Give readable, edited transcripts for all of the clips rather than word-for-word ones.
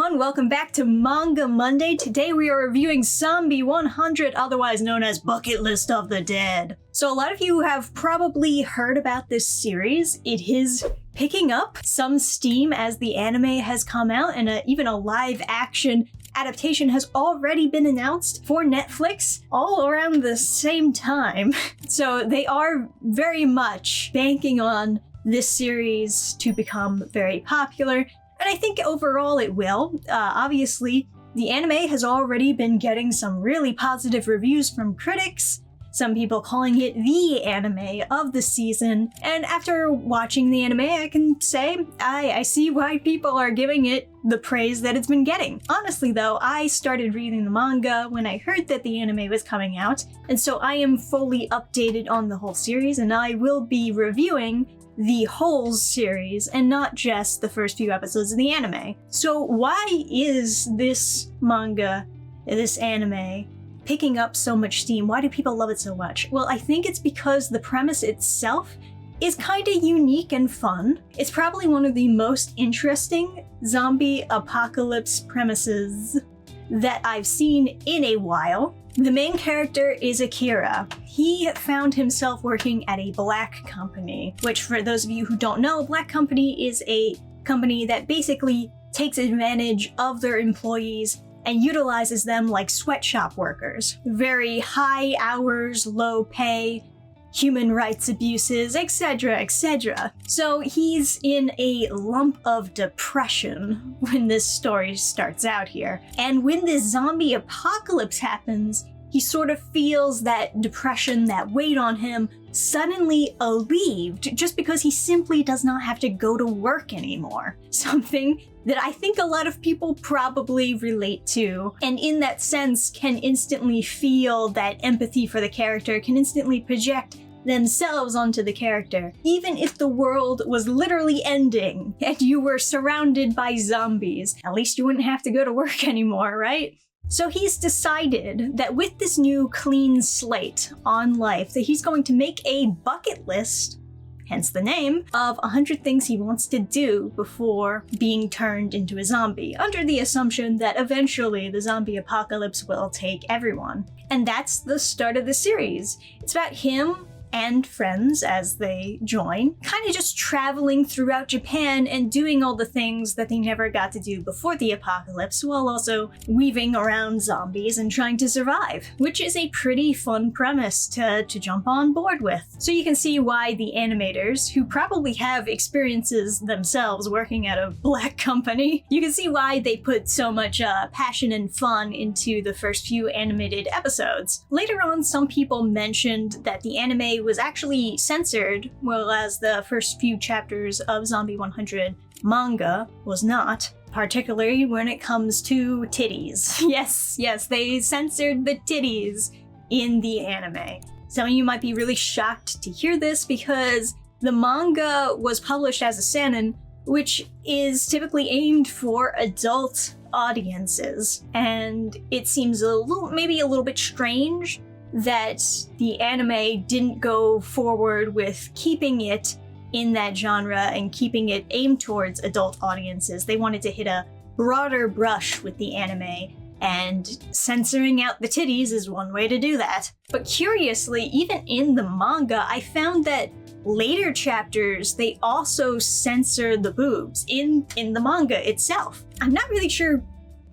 everyone, welcome back to Manga Monday. Today we are reviewing Zombie 100, otherwise known as Bucket List of the Dead. So a lot of you have probably heard about this series. It is picking up some steam as the anime has come out, and even a live action adaptation has already been announced for Netflix all around the same time. So they are very much banking on this series to become very popular. And I think overall it will. Obviously, the anime has already been getting some really positive reviews from critics, some people calling it the anime of the season. And after watching the anime, I can say I see why people are giving it the praise that it's been getting. Honestly though, I started reading the manga when I heard that the anime was coming out, and so I am fully updated on the whole series, and I will be reviewing the whole series and not just the first few episodes of the anime. So why is this manga, this anime, picking up so much steam? Why do people love it so much? Well, I think it's because the premise itself is kinda unique and fun. It's probably one of the most interesting zombie apocalypse premises that I've seen in a while. The main character is Akira. He found himself working at a black company, which for those of you who don't know, a black company is a company that basically takes advantage of their employees and utilizes them like sweatshop workers. Very high hours, low pay, human rights abuses, etc., etc. So he's in a lump of depression when this story starts out here. And when this zombie apocalypse happens, he sort of feels that depression, that weight on him, suddenly alleviated just because he simply does not have to go to work anymore. Something that I think a lot of people probably relate to, and in that sense can instantly feel that empathy for the character, can instantly project themselves onto the character. Even if the world was literally ending and you were surrounded by zombies, at least you wouldn't have to go to work anymore, right? So he's decided that with this new clean slate on life, that he's going to make a bucket list, hence the name, of 100 things he wants to do before being turned into a zombie, under the assumption that eventually the zombie apocalypse will take everyone. And that's the start of the series. It's about him and friends as they join, kind of just traveling throughout Japan and doing all the things that they never got to do before the apocalypse, while also weaving around zombies and trying to survive, which is a pretty fun premise to jump on board with. So you can see why the animators, who probably have experiences themselves working at a black company, you can see why they put so much passion and fun into the first few animated episodes. Later on, some people mentioned that the anime was actually censored, whereas the first few chapters of Zombie 100 manga was not, particularly when it comes to titties. Yes, they censored the titties in the anime. Some of you might be really shocked to hear this because the manga was published as a seinen, which is typically aimed for adult audiences, and it seems maybe a little bit strange that the anime didn't go forward with keeping it in that genre and keeping it aimed towards adult audiences. They wanted to hit a broader brush with the anime, and censoring out the titties is one way to do that. But curiously, even in the manga, I found that later chapters, they also censor the boobs in the manga itself. I'm not really sure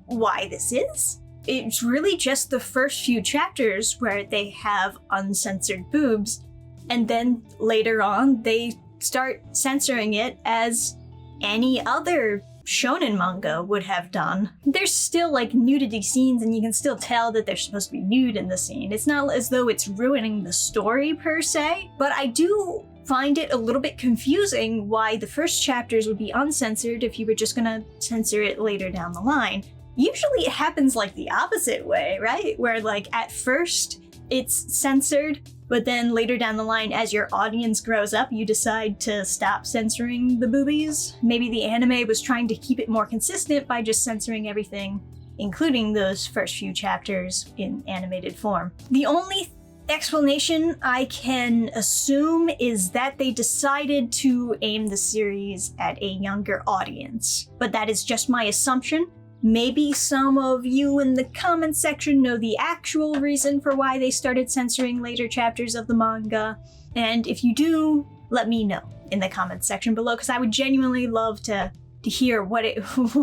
why this is. It's really just the first few chapters where they have uncensored boobs, and then later on they start censoring it as any other shonen manga would have done. There's still like nudity scenes, and you can still tell that they're supposed to be nude in the scene. It's not as though it's ruining the story per se, but I do find it a little bit confusing why the first chapters would be uncensored if you were just gonna censor it later down the line. Usually it happens like the opposite way, right? Where like at first it's censored, but then later down the line, as your audience grows up, you decide to stop censoring the boobies. Maybe the anime was trying to keep it more consistent by just censoring everything, including those first few chapters in animated form. The only explanation I can assume is that they decided to aim the series at a younger audience, but that is just my assumption. Maybe some of you in the comments section know the actual reason for why they started censoring later chapters of the manga. And if you do, let me know in the comments section below, because I would genuinely love to hear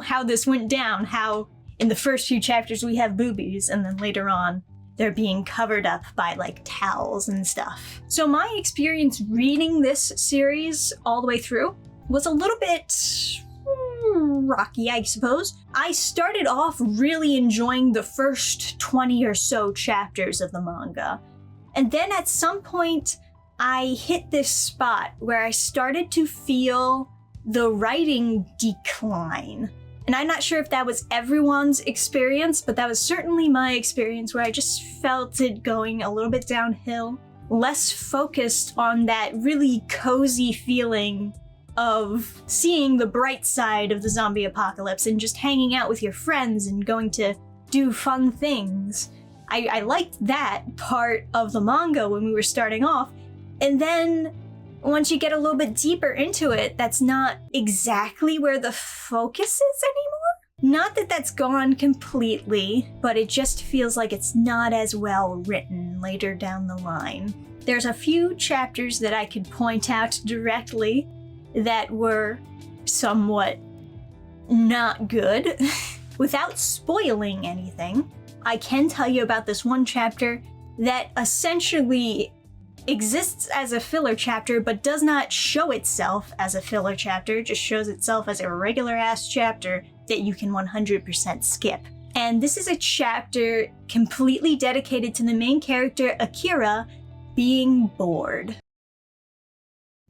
how this went down, how in the first few chapters we have boobies, and then later on they're being covered up by like towels and stuff. So my experience reading this series all the way through was a little bit rocky, I suppose. I started off really enjoying the first 20 or so chapters of the manga. And then at some point, I hit this spot where I started to feel the writing decline. And I'm not sure if that was everyone's experience, but that was certainly my experience, where I just felt it going a little bit downhill, less focused on that really cozy feeling of seeing the bright side of the zombie apocalypse and just hanging out with your friends and going to do fun things. I liked that part of the manga when we were starting off, and then once you get a little bit deeper into it, that's not exactly where the focus is anymore. Not that that's gone completely, but it just feels like it's not as well written later down the line. There's a few chapters that I could point out directly that were somewhat not good. Without spoiling anything, I can tell you about this one chapter that essentially exists as a filler chapter but does not show itself as a filler chapter, just shows itself as a regular ass chapter that you can 100% skip. And this is a chapter completely dedicated to the main character, Akira, being bored.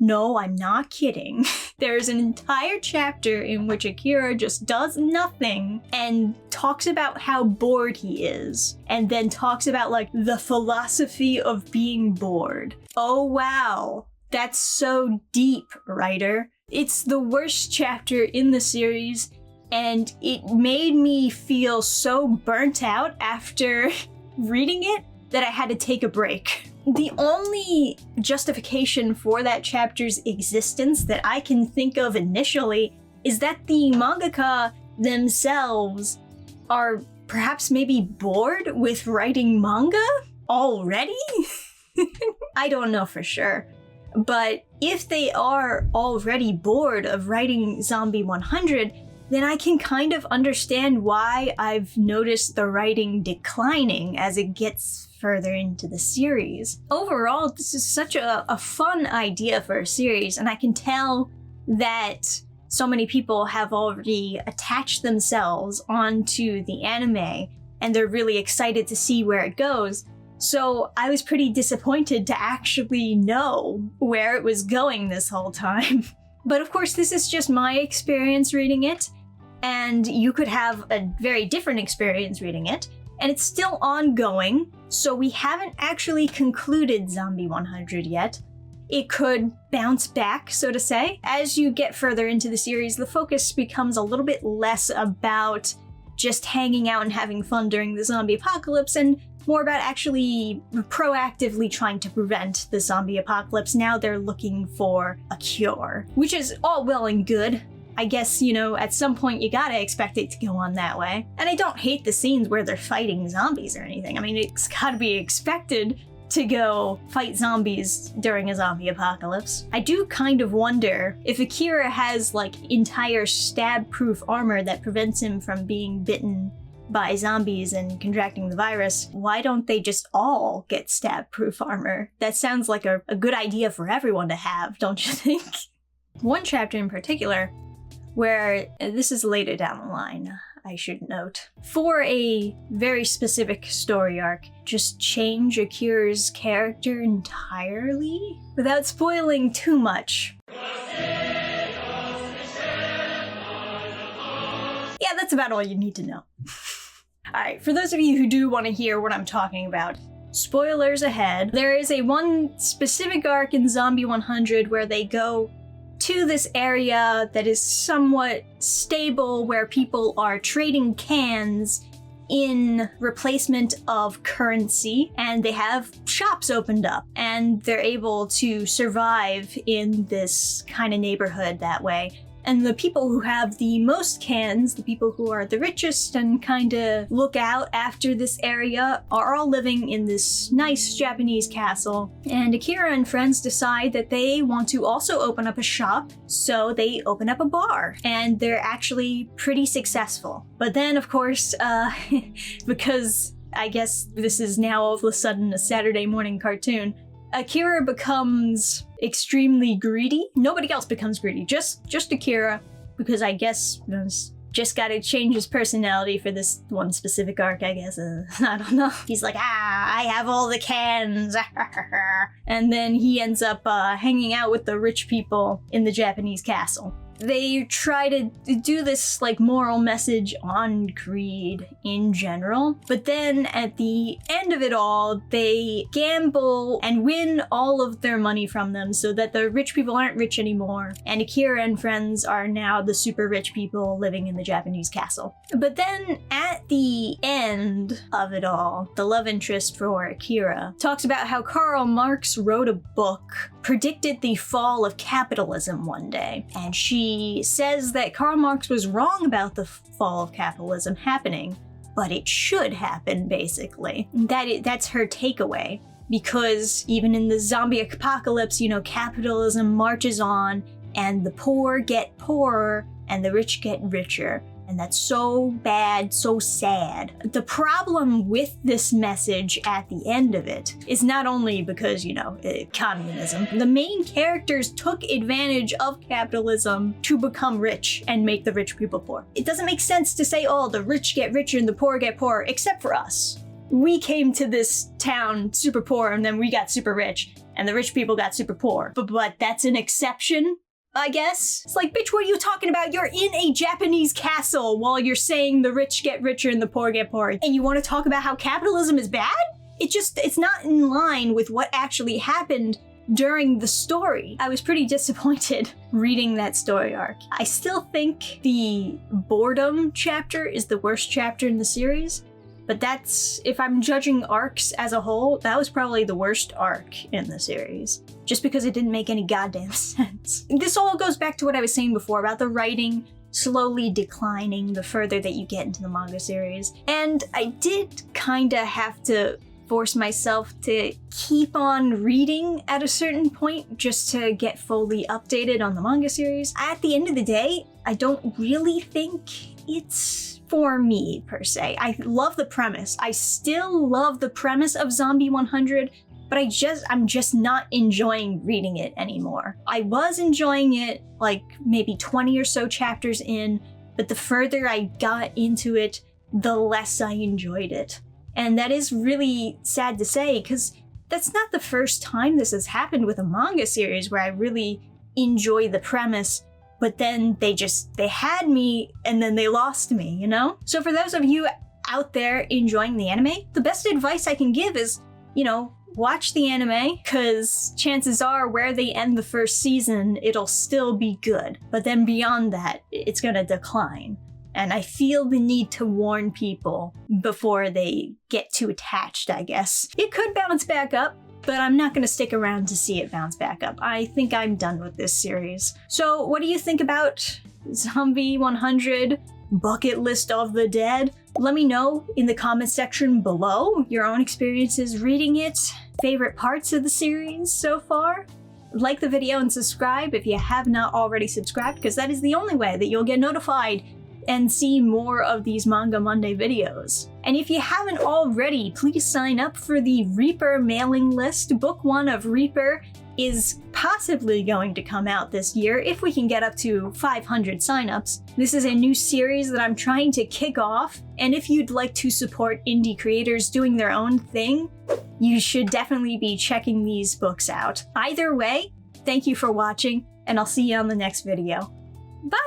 No, I'm not kidding. There's an entire chapter in which Akira just does nothing and talks about how bored he is, and then talks about like the philosophy of being bored. Oh wow, that's so deep, writer. It's the worst chapter in the series, and it made me feel so burnt out after reading it that I had to take a break. The only justification for that chapter's existence that I can think of initially is that the mangaka themselves are perhaps maybe bored with writing manga already? I don't know for sure. But if they are already bored of writing Zombie 100, then I can kind of understand why I've noticed the writing declining as it gets further into the series. Overall, this is such a fun idea for a series, and I can tell that so many people have already attached themselves onto the anime, and they're really excited to see where it goes. So I was pretty disappointed to actually know where it was going this whole time. But of course, this is just my experience reading it, and you could have a very different experience reading it, and it's still ongoing, so we haven't actually concluded Zombie 100 yet. It could bounce back, so to say. As you get further into the series, the focus becomes a little bit less about just hanging out and having fun during the zombie apocalypse, and more about actually proactively trying to prevent the zombie apocalypse. Now they're looking for a cure, which is all well and good. I guess, you know, at some point you gotta expect it to go on that way. And I don't hate the scenes where they're fighting zombies or anything. I mean, it's gotta be expected to go fight zombies during a zombie apocalypse. I do kind of wonder if Akira has like entire stab-proof armor that prevents him from being bitten by zombies and contracting the virus. Why don't they just all get stab-proof armor? That sounds like a good idea for everyone to have, don't you think? One chapter in particular, where this is later down the line, I should note, for a very specific story arc, just change Akira's character entirely without spoiling too much. Yeah, that's about all you need to know. Alright, for those of you who do want to hear what I'm talking about, spoilers ahead. There is one specific arc in Zombie 100 where they go to this area that is somewhat stable, where people are trading cans in replacement of currency, and they have shops opened up, and they're able to survive in this kind of neighborhood that way. And the people who have the most cans, the people who are the richest and kinda look out after this area, are all living in this nice Japanese castle. And Akira and friends decide that they want to also open up a shop, so they open up a bar. And they're actually pretty successful. But then, of course, because I guess this is now all of a sudden a Saturday morning cartoon, Akira becomes extremely greedy. Nobody else becomes greedy, just Akira, because I guess just gotta change his personality for this one specific arc, I guess. I don't know. He's like, I have all the cans. And then he ends up hanging out with the rich people in the Japanese castle. They try to do this like moral message on greed in general, but then at the end of it all, they gamble and win all of their money from them so that the rich people aren't rich anymore, and Akira and friends are now the super rich people living in the Japanese castle. But then at the end of it all, the love interest for Akira talks about how Karl Marx wrote a book, predicted the fall of capitalism one day, and she says that Karl Marx was wrong about the fall of capitalism happening, but it should happen, basically. That's her takeaway, because even in the zombie apocalypse, capitalism marches on, and the poor get poorer, and the rich get richer. And that's so bad, so sad. The problem with this message at the end of it is not only because, communism. The main characters took advantage of capitalism to become rich and make the rich people poor. It doesn't make sense to say, oh, the rich get richer and the poor get poorer, except for us. We came to this town super poor and then we got super rich, and the rich people got super poor. But that's an exception, I guess. It's like, bitch, what are you talking about? You're in a Japanese castle while you're saying the rich get richer and the poor get poorer. And you want to talk about how capitalism is bad? It's not in line with what actually happened during the story. I was pretty disappointed reading that story arc. I still think the boredom chapter is the worst chapter in the series. But that's, if I'm judging arcs as a whole, that was probably the worst arc in the series. Just because it didn't make any goddamn sense. This all goes back to what I was saying before about the writing slowly declining the further that you get into the manga series. And I did kinda have to force myself to keep on reading at a certain point just to get fully updated on the manga series. At the end of the day, I don't really think it's for me, per se. I love the premise. I still love the premise of Zombie 100, but I'm just not enjoying reading it anymore. I was enjoying it like maybe 20 or so chapters in, but the further I got into it, the less I enjoyed it. And that is really sad to say, because that's not the first time this has happened with a manga series where I really enjoy the premise, but then they had me and then they lost me, So for those of you out there enjoying the anime, the best advice I can give is, watch the anime, because chances are where they end the first season, it'll still be good. But then beyond that, it's gonna decline. And I feel the need to warn people before they get too attached, I guess. It could bounce back up, but I'm not gonna stick around to see it bounce back up. I think I'm done with this series. So what do you think about Zombie 100 Bucket List of the Dead? Let me know in the comment section below your own experiences reading it, favorite parts of the series so far. Like the video and subscribe if you have not already subscribed, because that is the only way that you'll get notified and see more of these Manga Monday videos. And if you haven't already, please sign up for the Reaper mailing list. Book 1 of Reaper is possibly going to come out this year if we can get up to 500 signups. This is a new series that I'm trying to kick off, and if you'd like to support indie creators doing their own thing, you should definitely be checking these books out. Either way, thank you for watching, and I'll see you on the next video. Bye!